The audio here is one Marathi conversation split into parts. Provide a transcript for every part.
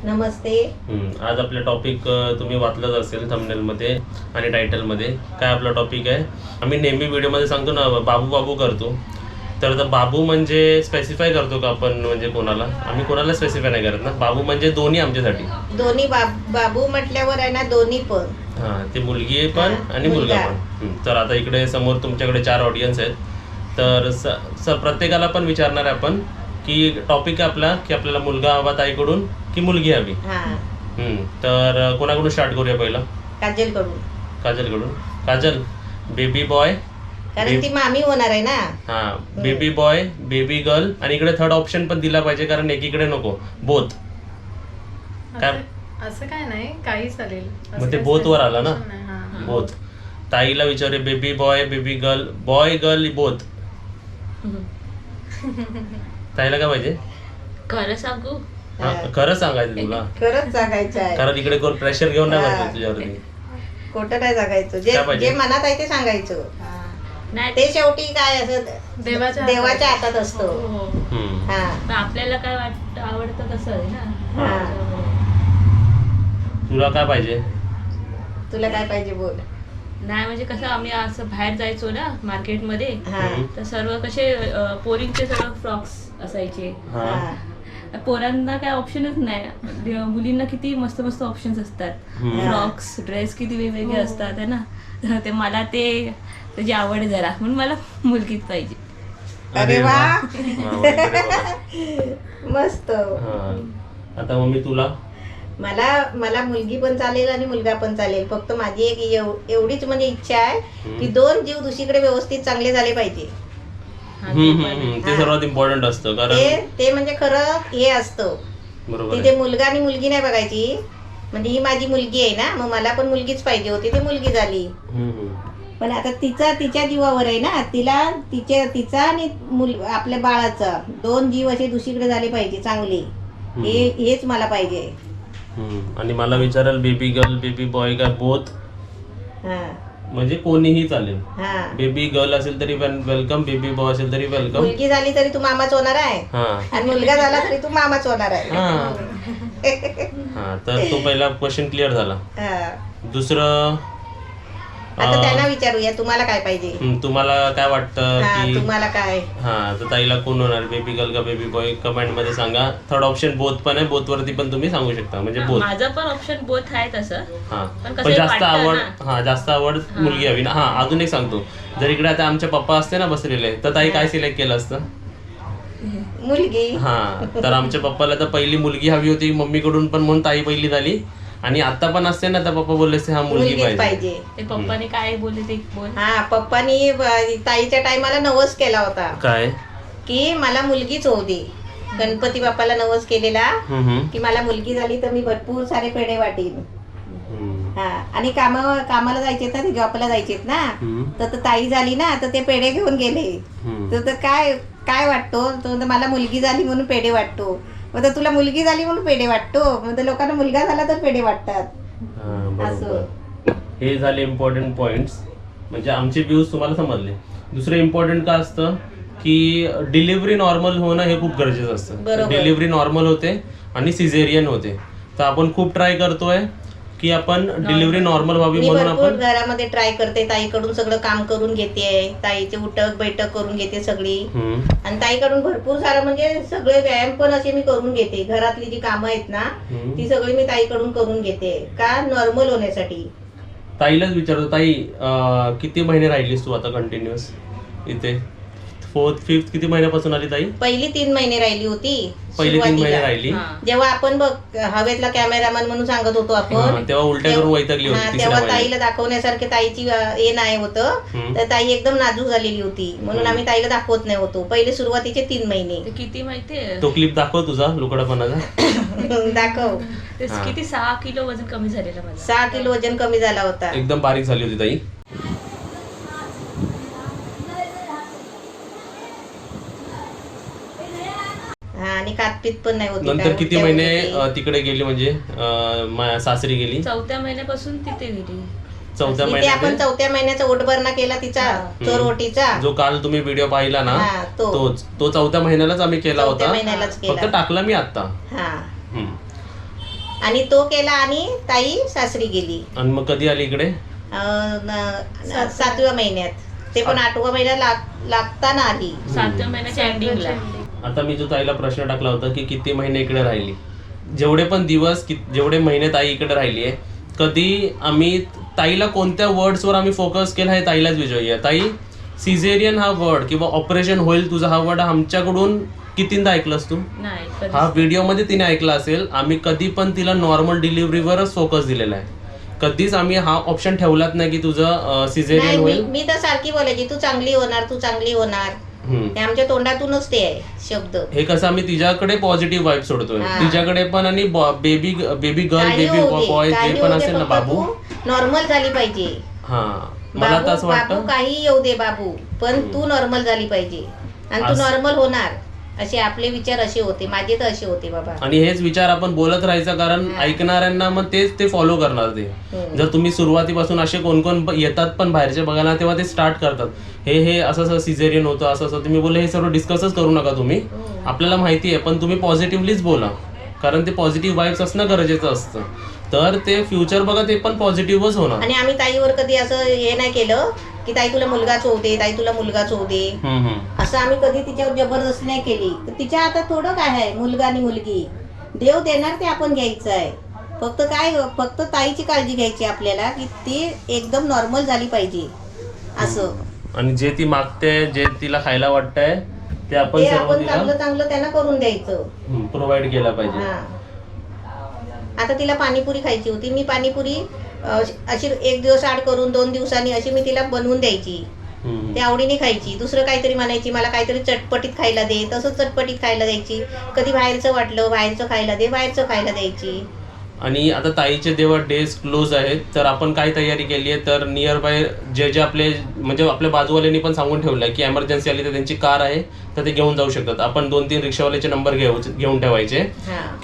नमस्ते. आज आपला टॉपिक तुम्ही वाचलंच असेल थंबनेलमध्ये आणि टायटलमध्ये. काय आपला टॉपिक आहे, आम्ही नेहमी व्हिडिओमध्ये सांगतो ना बाबू बाबू करतो. तर आता बाबू म्हणजे स्पेसिफाय करतो का आपण, म्हणजे कोणाला? आम्ही कोणाला स्पेसिफाय नाही करत ना. बाबू म्हणजे दोन्ही आमच्यासाठी. दोन्ही बाबू म्हटल्यावर आहे ना, दोन्ही पण. हां, ते मुलगी पण आणि मुलगा पण. तर आता इकडे समोर तुमच्याकडे 4 ऑडियन्स आहेत. तर प्रत्येकाला पण विचारणार आहे आपण की टॉपिक आपला की आपल्याला मुलगा हवा ताईकडून की मुलगी हवी. तर कोणाकडून स्टार्ट करूया पहिला? काजलकडून. काजल, बेबी बॉय, कारण ती मामी होणार आहे ना. हां, बेबी बॉय, बेबी गर्ल, आणि इकडे थर्ड ऑप्शन पण दिला पाहिजे कारण एकीकडे नको. बोथ. काय असं काय नाही, काही चालेल. मग ते बोथ वर आला ना. बोथ. ताईला विचारे baby boy, baby girl, boy girl, both. ताईला काय पाहिजे? खरं सांगू? खरं सांगायचं तुला. खरंच सांगायचं आहे. कारण इकडे कोण प्रेशर घेऊन नाही बसतो तुझ्यावरती. खोटं नाही सांगायचं. काय पाहिजे? जे मनात आहे ते सांगायचं. नाही ते शेवटी काय असं देवाच्या हातात असतो. हो. पण आपल्याला काय वाटतं, आवडतं तसं आहे ना. तुला काय पाहिजे? तुला काय पाहिजे बोल. नाही म्हणजे कसं, आम्ही असं बाहेर जायचो ना मार्केटमध्ये, तर सर्व कसे पोरींचे सर्व फ्रॉक्स असायचे. पोरांना काय ऑप्शनच नाही. मुलींना किती मस्त मस्त ऑप्शन्स असतात. फ्रॉक्स, ड्रेस किती वेगवेगळे असतात है ना. ते मला त्याची आवड आहे जरा, म्हणून मला मुलगीच पाहिजे. अरे वा, मस्त. आता मम्मी तुला? मला मुलगी पण चालेल आणि मुलगा पण चालेल. फक्त माझी एक एवढीच म्हणजे इच्छा आहे की दोन जीव दुसरीकडे व्यवस्थित चांगले झाले पाहिजे. ते सर्वात इम्पॉर्टंट असतं. कारण ते म्हणजे खरं हे असतं. तिथे मुलगा आणि मुलगी नाही बघायची. म्हणजे ही माझी मुलगी आहे ना, मग मला पण मुलगीच पाहिजे होती, ती मुलगी झाली. पण आता तिच्या जीवावर आहे ना. तिचा आणि आपल्या बाळाचा दोन जीव असे दुसरीकडे झाले पाहिजे चांगले. हेच मला पाहिजे. आणि मला विचाराल बेबी गर्ल, बेबी बॉय का बोथ? म्हणजे कोणीही चालेल. बेबी गर्ल असेल तरी वेलकम, बेबी बॉय असेल तरी वेलकम. मुलगी झाली तरी तू मामाच होणार आहे आणि मुलगा झाला तरी तू मामाच होणार आहे. तर तो पहिला क्वेश्चन क्लिअर झाला. दुसरं, आता त्यांना विचारूया तुम्हाला काय पाहिजे. तुम्हाला काय वाटतं की तुम्हाला काय? तर ताईला कोण होणार, बेबी गर्ल का बेबी बॉय? कमेंट मध्ये सांगा. थर्ड ऑप्शन बोथ पण आहे. बोथ वरती पण तुम्ही सांगू शकता. म्हणजे बोथ. माझं पण ऑप्शन बोथ आहे तसं. पण जास्त आवड मुलगी हवी ना. अजून एक सांगतो, जर इकडे आता आमचे पप्पा असते ना बसलेले, तर ताई काय सिलेक्ट केलं असतं? मुलगी. तर आमच्या पप्पाला तर पहिली मुलगी हवी होती मम्मीकडून, पण म्हणून ताई पहिली झाली. आणि आता पण असते ना, तर पप्पा बोलले असते मुलगी पाहिजे. ते पप्पाने काय बोलले ते बोल. पप्पानी ताईच्या टायमाला नवस केला होता. काय? की मला मुलगीच होऊ दे. गणपती बाप्पाला नवस केलेला की मला मुलगी झाली तर मी भरपूर सारे पेढे वाटेन. आणि कामाला जायचे ना, ते जॉबला जायचे ना, तर ताई झाली ना, तर ते पेढे घेऊन गेले. तर काय वाटतो तो, मला मुलगी झाली म्हणून पेढे वाटतो. मग तुला मुलगी झाली म्हणून पेढे वाटतो, मग लोकांना मुलगा झाला तर पेढे वाटतात. हे झाले इम्पॉर्टंट पॉइंट्स. म्हणजे आमचे व्ह्यूज तुम्हाला समजले. दुसरं इम्पॉर्टंट का असतं की डिलिव्हरी नॉर्मल होणं हे खूप गरजेचं असतं. डिलिव्हरी नॉर्मल होते आणि सिझेरियन होते, तर आपण खूप ट्राय करतोय की आपण डिलिव्हरी नॉर्मल व्हावी म्हणून आपण घरामध्ये ट्राय करते. ताईकडून सगळं काम करून घेते. ताईचे उठक बैठक करून घेते सगळी. आणि ताईकडून भरपूर सारं म्हणजे सगळे व्यायाम पण असे मी करून घेते. घरातली जी कामं आहेत ना, ती सगळी मी ताईकडून करून घेते. का? नॉर्मल होण्यासाठी. ताईलाच विचारतो, ताई किती महिने राहिलीस तू आता कंटिन्युअस इथे? 4th 5th किती महिन्यापासून आली ताई? पहिली 3 महिने राहिली होती. पहिली 3 महिने राहिली. जेव्हा आपण बघ हवेतला कॅमेरामॅन म्हणून सांगत होतो आपण, तेव्हा उलट्या करून वैतागली होती. तेव्हा ताईला दाखवण्यासारखे ताईची हे नाही होतं. तर ताई एकदम नाजूक झालेली होती, म्हणून आम्ही ताईला दाखवत नाही होतो पहिले सुरुवातीचे 3 महिने. किती माहितीये? तो क्लिप दाखव तुझा लुकडापणाचा. दाखव. किती 6 किलो वजन कमी झालेलं माझं. 6 किलो वजन कमी झाला होता. एकदम बारीक झाली होती ताई. आणि कातपीत पण नाही होती. नंतर किती महिने तिकडे गेली, म्हणजे सासरी गेली? 4थ्या महिन्यापासून तिथे गेली. 4थ्या महिन्यात आपण 4थ्या महिन्याचा ओटभरणा केला तिचा, चोरवटीचा, जो काल तुम्ही व्हिडिओ पाहिला ना, तो 4थ्या महिन्यालाच आम्ही केला होता. फक्त टाकला मी आता. आणि तो केला आणि ताई सासरी गेली आणि मग कधी आली इकडे? 7व्या महिन्यात. ते पण 8व्या महिन्यात लागताना आली. 7व्या महिन्याच्या एंडिंगला. आता मी जो ताईला प्रश्न टाकला होता की किती महिने इकडे राहिली, जेवढे पण दिवस जेवढे महिने ताई इकडे राहिली आहे, कधी आम्ही ताईला कोणत्या वर्ड्सवर आम्ही फोकस केला हे ताईलाच विचारूया. ताई, सिझेरियन हा वर्ड किंवा ऑपरेशन होईल तुझा हा वर्ड आमच्याकडून कितींदा ऐकलंस तू? नाही कधीच हा व्हिडिओमध्ये तिने ऐकला असेल. आम्ही कधी पण तिला नॉर्मल डिलिव्हरीवरच फोकस दिलेला आहे. कधीच आम्ही हा ऑप्शन ठेवलाच नाही की तुझं सिझेरियन नाही, होईल. मी तर सारखी बोलायची तू चांगली होणार, तू चांगली होणार. ते आमच्या तोंडातूनच ते आहे शब्द. हे कसं आम्ही तिच्याकडे पॉझिटिव्ह वाईब सोडतोय हा. तिच्याकडे पण, आणि बेबी गर्ल, काही बेबी होऊ दे, बॉय काही जे पण होऊ दे, असेल ना फक्त बाबू. तू नॉर्मल झाली पाहिजे. हा, मला तर असं बाबू वाटतं. काही येऊ दे बाबू, पण तू नॉर्मल झाली पाहिजे आणि तू नॉर्मल होणार. असे आपले विचार असे होते, माझे तर असे होते बाबा. आणि हेच विचार आपण बोलत राहायचं, कारण ऐकणाऱ्यांना मग तेच ते फॉलो करणार. ते जर तुम्ही सुरुवातीपासून असे कोण कोण येतात पण बाहेरचे बघायला, तेव्हा ते स्टार्ट करतात हे असं असं सिझेरियन होतं, असं असं. तुम्ही बोलले हे सर्व डिस्कसच करू नका तुम्ही. आपल्याला माहिती आहे, पण तुम्ही पॉझिटिव्हलीच बोला, कारण ते पॉझिटिव्ह वाईब्स असणं गरजेचं असतं. तर ते फ्युचर बघा ते पण पॉझिटिव्हच होणार. आणि आम्ही ताईवर कधी असं हे नाही केलं की ताई तुला मुलगाच होऊ दे, ताई तुला मुलगाच होऊ दे, असं आम्ही कधी तिच्यावर जबरदस्ती नाही केली. तर तिच्या हातात थोडं काय आहे, मुलगा आणि मुलगी देव देणार ते आपण घ्यायचं आहे. फक्त ताईची काळजी घ्यायची आपल्याला की ती एकदम नॉर्मल झाली पाहिजे असं. आणि जे ती मागते, जे तिला खायला वाटतंय ते आपण चांगलं चांगलं त्यांना करून द्यायचं, प्रोव्हाइड केलं पाहिजे. हा. आता तिला पाणीपुरी खायची होती, मी पाणीपुरी अशी 1 दिवस आड करून 2 दिवसांनी अशी मी तिला बनवून द्यायची. ते आवडीने खायची. दुसरं काहीतरी म्हणायची मला काहीतरी चटपटीत खायला दे, तसंच चटपटीत खायला द्यायची. कधी बाहेरचं वाटलं बाहेरचं खायला दे, बाहेरचं खायला द्यायची. आणि आता ताईचे जेव्हा डेज क्लोज आहेत, तर आपण काय तयारी केली आहे, तर नियर बाय जे आपले म्हणजे आपल्या बाजूवाल्यांनी पण सांगून ठेवलं आहे की एमर्जन्सी आली तर त्यांची कार आहे तर ते घेऊन जाऊ शकतात. आपण 2-3 रिक्षावाल्याचे नंबर घेऊन ठेवायचे.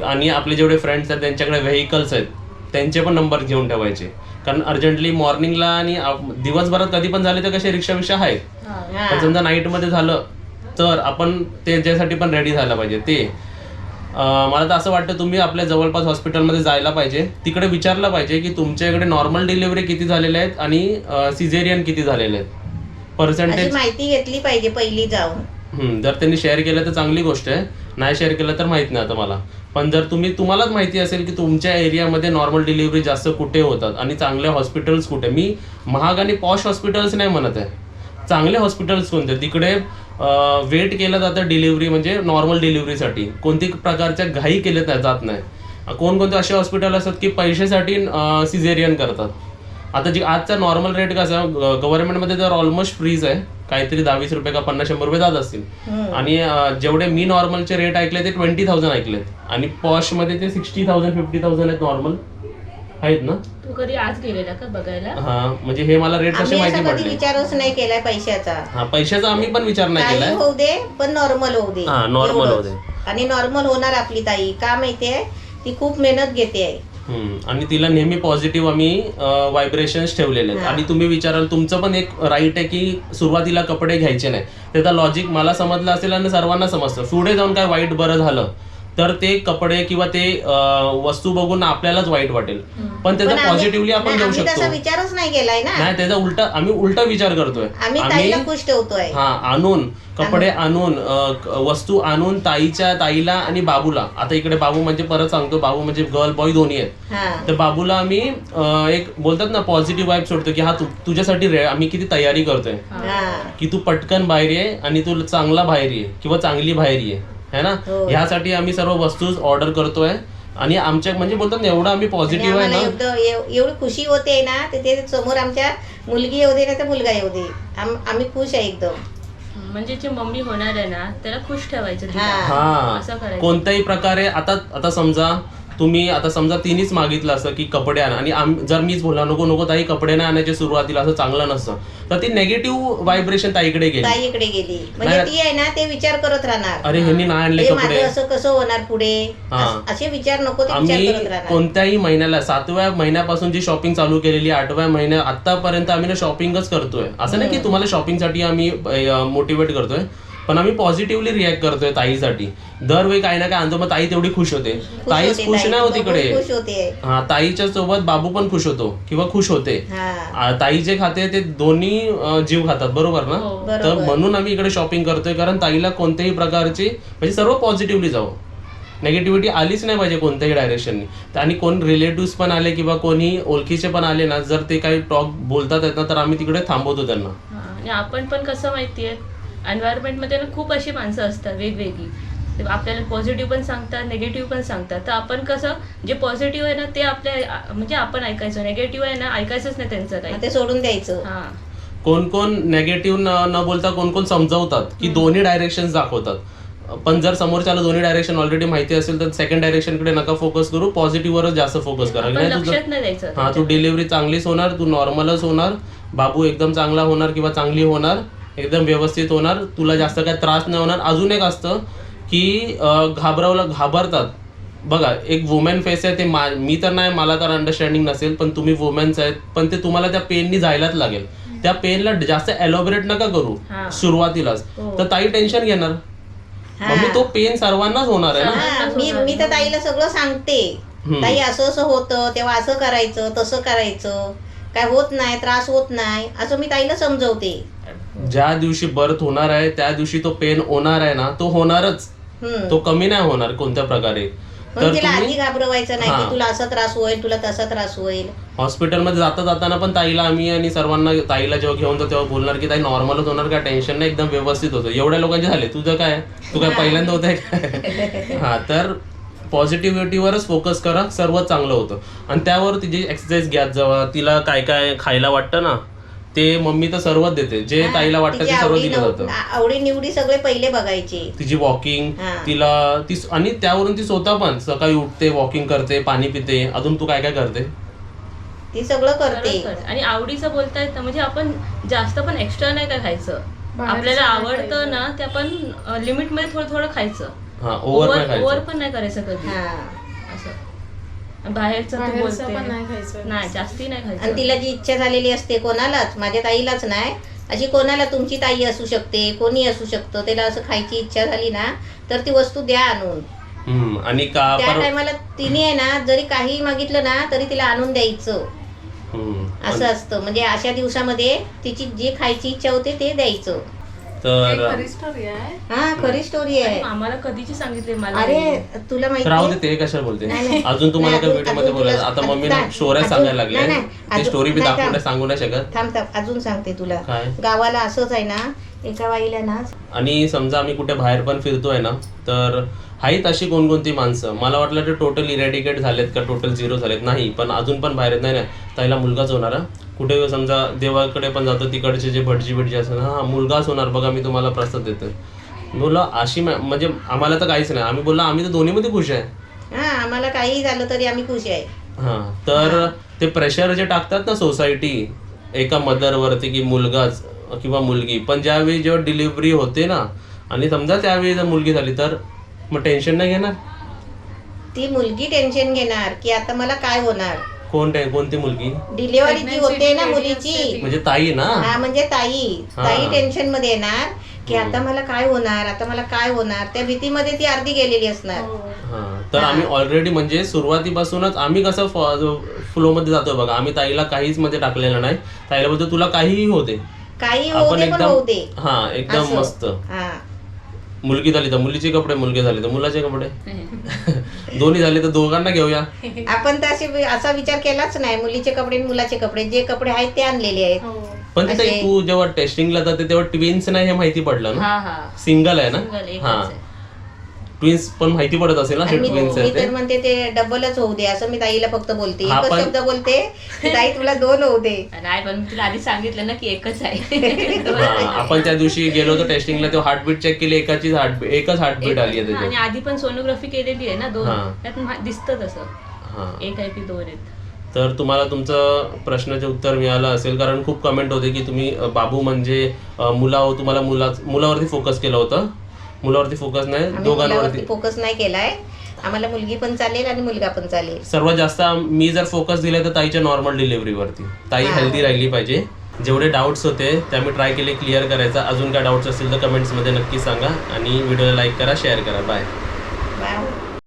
आणि आपले जेवढे फ्रेंड्स आहेत त्यांच्याकडे व्हेकल्स आहेत त्यांचे पण नंबर घेऊन ठेवायचे, कारण अर्जंटली मॉर्निंगला आणि दिवसभरात कधी पण झाले तर कसे रिक्षा आहेत. पण समजा नाईटमध्ये झालं तर आपण ते ज्यासाठी पण रेडी झालं पाहिजे. ते मला तर असं वाटतं तुम्ही आपल्या जवळपास हॉस्पिटलमध्ये जायला पाहिजे, तिकडे विचारलं पाहिजे की तुमच्या इकडे नॉर्मल डिलिव्हरी किती झालेल्या आहेत आणि सिझेरियन किती झालेले आहेत, पर्सेंटेज माहिती घेतली पाहिजे पहिली जाऊन. जर त्यांनी शेअर केलं तर चांगली गोष्ट आहे, नाही शेअर केलं तर माहित नाही आता मला. पण जर तुम्हालाच माहिती असेल की तुमच्या एरियामध्ये नॉर्मल डिलिव्हरी जास्त कुठे होतात आणि चांगले हॉस्पिटल्स कुठे, मी महाग आणि पॉश हॉस्पिटल्स नाही म्हणत आहे, चांगले हॉस्पिटल्स कोणते तिकडे वेट केलं जातं डिलिव्हरी, म्हणजे नॉर्मल डिलिव्हरीसाठी कोणती प्रकारच्या घाई केल्या जात नाही. कोणकोणते असे हॉस्पिटल असतात की पैशासाठी सिझेरियन करतात. आता जी आजचा नॉर्मल रेट कसा गव्हर्नमेंटमध्ये तर ऑलमोस्ट फ्रीज आहे, काहीतरी 10-20 रुपये का 50-100 रुपये जात असतील. आणि जेवढे मी नॉर्मलचे रेट ऐकले ते 20,000 ऐकलेत, आणि पॉशमध्ये ते 60,000 50,000 आहेत, नॉर्मल आहेत ना. तू कधी आज गेलेला का बघायला? हा, म्हणजे हे मला रेट असे माहिती कधी पडले. विचारच नाही केलाय पैशाचा. हा, पैशाचा आम्ही पण विचार नाही काही केलाय. होऊ दे पण नॉर्मल होऊ दे. हा, नॉर्मल होऊ दे. आणि नॉर्मल होणार आपली ताई, का माहितीये ती खूप मेहनत घेते आहे. आणि तिला नेहमी पॉझिटिव्ह आम्ही व्हायब्रेशन्स ठेवलेले आहेत. आणि तुम्ही विचाराल, तुमचं पण एक राईट आहे की सुरुवातीला कपडे घ्यायचे नाही. त्याचा लॉजिक मला समजलं असेल आणि सर्वांना समजतं. पुढे जाऊन काय वाईट बरं झालं तर ते कपडे किंवा ते वस्तू बघून आपल्यालाच वाईट वाटेल, पण त्याचा पॉझिटिव्हली आपण घेऊ शकतो. तसा विचारच नाही केलाय ना. नाही, त्याचा आम्ही उलटा विचार करतोय. आम्ही ताईला खुश ठेवतोय. हा, आणून कपडे आणून वस्तू आणून ताईला आणि बाबूला, आता इकडे बाबू म्हणजे परत सांगतो, बाबू म्हणजे गर्ल बॉय दोन्ही आहेत, तर बाबूला आम्ही एक बोलतात ना पॉझिटिव्ह वाईब सोडतो की हा तुझ्यासाठी आम्ही किती तयारी करतोय की तू पटकन बाहेर ये आणि तू चांगला बाहेर ये किंवा चांगली बाहेर ये, है ना. ह्यासाठी आम्ही सर्व वस्तू ऑर्डर करतोय. आणि आमच्या म्हणजे बोलतात ना एवढं आम्ही पॉझिटिव्ह आहे ना, एवढी खुशी होते ना, ते समोर आमच्या मुलगी येऊ दे ना तर मुलगा येऊ दे, आम्ही खुश आहे एकदम. म्हणजे जे मम्मी होणार आहे ना त्याला खुश ठेवायचं. हा, असं करायचं कोणत्याही प्रकारे. आता समजा तिनेच मागितलं असं की कपडे आण, आणि जर मीच बोलला नको ताई कपडे नाही आणायचे सुरुवातीला, असं चांगलं नसतं, तर ती नेगेटिव्ह व्हायब्रेशन ताईकडे गेली. म्हणजे ती आहे ना ते विचार करत राहणार, अरे ह्यांनी नाही आणले कपडे, असं कसं होणार पुढे, असे विचार नको ते विचार करत राहणार. कोणत्याही महिन्याला 7व्या महिन्यापासून जी शॉपिंग चालू केलेली, 8व्या महिन्या आतापर्यंत आम्ही ना शॉपिंगच करतोय. असं नाही की तुम्हाला शॉपिंगसाठी आम्ही मोटिवेट करतोय, पण आम्ही पॉझिटिव्हली रिॲक्ट करतोय ताईसाठी. दरवेळी काही ना काय आणतो, मग ताई तेवढी खुश होते. ताईच खुश नाही होती इकडे. खुश होते. हा, ताईच्या सोबत बाबू पण खुश होतो किंवा खुश होते. ताई जे खाते ते दोन्ही जीव खातात, बरोबर ना. तर म्हणून आम्ही इकडे शॉपिंग करतोय, कारण ताईला कोणत्याही प्रकारची म्हणजे सर्व पॉझिटिव्हली जावं, नेगेटिव्हिटी आलीच नाही पाहिजे कोणत्याही डायरेक्शननी. आणि कोण रिलेटिव्ह पण आले किंवा कोणी ओळखीचे पण आले ना, जर ते काही टॉक बोलतात आहेत ना, तर आम्ही तिकडे थांबवतो त्यांना. आणि आपण पण कसं माहितीये, एन्व्हायरमेंटमध्ये ना खूप अशी माणसं असतात वेगवेगळी. ते आपल्याला पॉझिटिव्ह पण सांगतात, निगेटिव्ह पण सांगतात. तर आपण कसं जे पॉझिटिव्ह आहे ना ते आपल्या म्हणजे आपण ऐकायचं, निगेटिव्ह आहे ना ऐकायचंच नाही त्यांचं काही, ते सोडून द्यायचं. कोण कोण नेगेटिव्ह न बोलता कोण कोण समजावतात की दोन्ही डायरेक्शन दाखवतात. पण जर समोरच्याला दोन्ही डायरेक्शन ऑलरेडी माहिती असेल तर सेकंड डायरेक्शन कडे नका फोकस करू, पॉझिटिव्हवरच जास्त फोकस करा. हा, तू डिलिव्हरी चांगलीच होणार, तू नॉर्मलच होणार, बाबू एकदम चांगला होणार किंवा चांगली होणार, एकदम व्यवस्थित होणार, तुला जास्त काय त्रास नाही होणार. अजून एक असतं की घाबरतात बघा, एक वुमेन फेस आहे, ते मी तर नाही, मला तर अंडरस्टँडिंग नसेल, पण तुम्ही वुमेन्स आहेत, पण ते तुम्हाला त्या पेननी जायलाच लागेल. त्या पेनला जास्त एलॉबरेट नका करू सुरुवातीलाच, तर ताई टेन्शन घेणार. मग तो पेन सर्वांनाच होणार आहे ना. मी तर ताईला सगळं सांगते, ताई असं असं होतं तेव्हा असं करायचं, तसं करायचं, काय होत नाही, त्रास होत नाही, असं मी ताईला समजवते. ज्या दिवशी बर्थ होणार आहे त्या दिवशी तो पेन होणार आहे ना, तो होणारच, तो कमी नाही होणार कोणत्या प्रकारे. तर तिला आधी घाबरवायचं नाही की तुला असा त्रास होईल, तुला तसा त्रास होईल. हॉस्पिटलमध्ये जाताना पण ताईला आम्ही आणि सर्वांना, ताईला जेव्हा घेऊन जातो तेव्हा बोलणार की ताई नॉर्मलच होणार, काय टेन्शन नाही, एकदम व्यवस्थित होतं. एवढ्या लोकांचे झाले, तुझं काय, तू काय पहिल्यांदा होत आहे काय. हा, तर पॉझिटिव्हिटीवरच फोकस करा, सर्वच चांगलं होतं. आणि त्यावर तिची एक्सरसाइज घ्या, जेव्हा तिला काय काय खायला वाटतं ना, ते मम्मी तर सर्वच देते, जे ताईला वाटतं ते सर्व दिलं जातं. आवडी निवडी सगळे पहिले बघायचे, तिची वॉकिंग, तिला आणि त्यावरून ती स्वतः पण सकाळी उठते, वॉकिंग करते, पाणी पिते. अजून तू काय काय करते? ती सगळं करते. आणि आवडीचं बोलता येतं, म्हणजे आपण जास्त पण एक्स्ट्रा नाही काय खायचं, आपल्याला आवडतं ना ते आपण लिमिट मध्ये थोडं थोडं खायचं, ओव्हर पण नाही करायचं कधी. असं बाहेरचं नाही, जास्ती नाही खायचं. आणि तिला जी इच्छा झालेली असते कोणालाच, माझ्या ताईलाच नाही, अशी कोणाला तुमची ताई असू शकते, कोणी असू शकतं, त्याला असं खायची इच्छा झाली ना तर ती वस्तू द्या आणून. आणि त्या टायमाला तिने आहे ना, जरी काही मागितलं ना तरी तिला आणून द्यायचं, असं असतं. म्हणजे अशा दिवसामध्ये तिची जे खायची इच्छा होते ते द्यायचं. तर खरी स्टोरी आहे. हा, खरी स्टोरी आहे. आम्हाला कधीची सांगितली मला. अरे तुला माहिती, राहू दे, ते कशाला बोलते अजून. तुम्हाला काय व्हिडिओ मध्ये बोलायचं आता, मम्मीने स्टोऱ्या सांगायला लागल्या, ती स्टोरी बी सांगू नाही शकत. थांब अजून सांगते तुला. गावाला असंच आहे ना, एका बाईला ना, आणि समजा आम्ही कुठे बाहेर पण फिरतोय ना, तर आहेत अशी कोणकोणती माणसं, मला वाटलं ते टोटल इरॅडिकेट झालेत का, टोटल झिरो झालेत, नाही, पण अजून पण बाहेर नाही. ताईला मुलगाच होणार. कुठे समजा देवाकडे पण जातो, तिकडचे जे भटजी असतात, हा मुलगाच होणार बघा, मी तुम्हाला प्रसाद देतोय. बोललो अशी म्हणजे आम्हाला तर काहीच नाही. आम्ही बोललो आम्ही तर दोन्हीमध्ये खुश आहे. हा, आम्हाला काही झालं तरी आम्ही खुश आहे. हा, तर ते प्रेशर जे टाकतात ना सोसायटी एका मदरवरती की मुलगाच किंवा मुलगी, पण ज्यावेळी जेव्हा डिलिव्हरी होते ना, आणि समजा त्यावेळी जर मुलगी झाली तर मग टेन्शन नाही घेणार ती मुलगी, टेन्शन घेणार की आता मला काय होणार. कोणती मुलगी? डिलिव्हरी जी होते ना मुलीची, म्हणजे ताई ना. हा, म्हणजे ताई टेन्शन मध्ये येणार की आता मला काय होणार, आता मला काय होणार, त्या भीतीमध्ये ती अर्धी गेलेली असणार. तर आम्ही ऑलरेडी म्हणजे सुरुवातीपासूनच आम्ही कसं फ्लो मध्ये जातोय बघा. आम्ही ताईला काहीच मध्ये टाकलेलं नाही. ताईला बोलतो तुला काहीही होते, काही होऊ दे, पण होऊ दे. हा, एकदम मस्त. मुलगी झाली तर मुलीचे कपडे, मुलगे झाले तर मुलाचे कपडे, दोन्ही झाले तर दोघांना घेऊया. आपण तर असा विचार केलाच नाही, मुलीचे कपडे मुलाचे कपडे, जे कपडे आहेत ते आणलेले आहेत. पण ते तू जेव्हा टेस्टिंगला जाते तेव्हा ट्विन्स नाही हे माहिती पडलं ना, सिंगल आहे ना. हा, ट्विन्स पण माहिती पडत असेल ना, ट्विन्स मी तर म्हणते ते डबलच होऊ दे, असं मी ताईला फक्त बोलते, एकच शब्द बोलते, ताई तुला 2 होऊ दे. नाही, पण तुला आधी सांगितलं ना की एकच आहे. आपण त्या दिवशी गेलो होतो टेस्टिंगला, तेव्हा हार्टबीट चेक केली, एकच हार्टबीट आली आहे त्याच्यात. आणि आधी पण सोनोग्राफी केलेली आहे ना 2, त्यात दिसतं तसं एक आहे की 2 आहेत. तर तुम्हाला तुमचं प्रश्नाचे उत्तर मिळालं असेल, कारण खूप कमेंट होते की तुम्ही बाबू म्हणजे तुम्हाला मुलावरती फोकस केलं होतं. मुलावरती फोकस नाही, दोघांवरती फोकस नाही केलाय. आम्हाला मुलगी पण चालेल आणि मुलगा पण चालेल. सर्वात जास्त मी जर फोकस दिला तर ताईच्या नॉर्मल डिलिव्हरीवरती. ताई हेल्दी राहिली पाहिजे, जेवढे डाऊट्स होते ते आम्ही ट्राय केले क्लिअर करायचा. अजून काय डाऊट्स असतील तर कमेंट्समध्ये नक्की सांगा आणि व्हिडिओला लाईक करा, शेअर करा. बाय.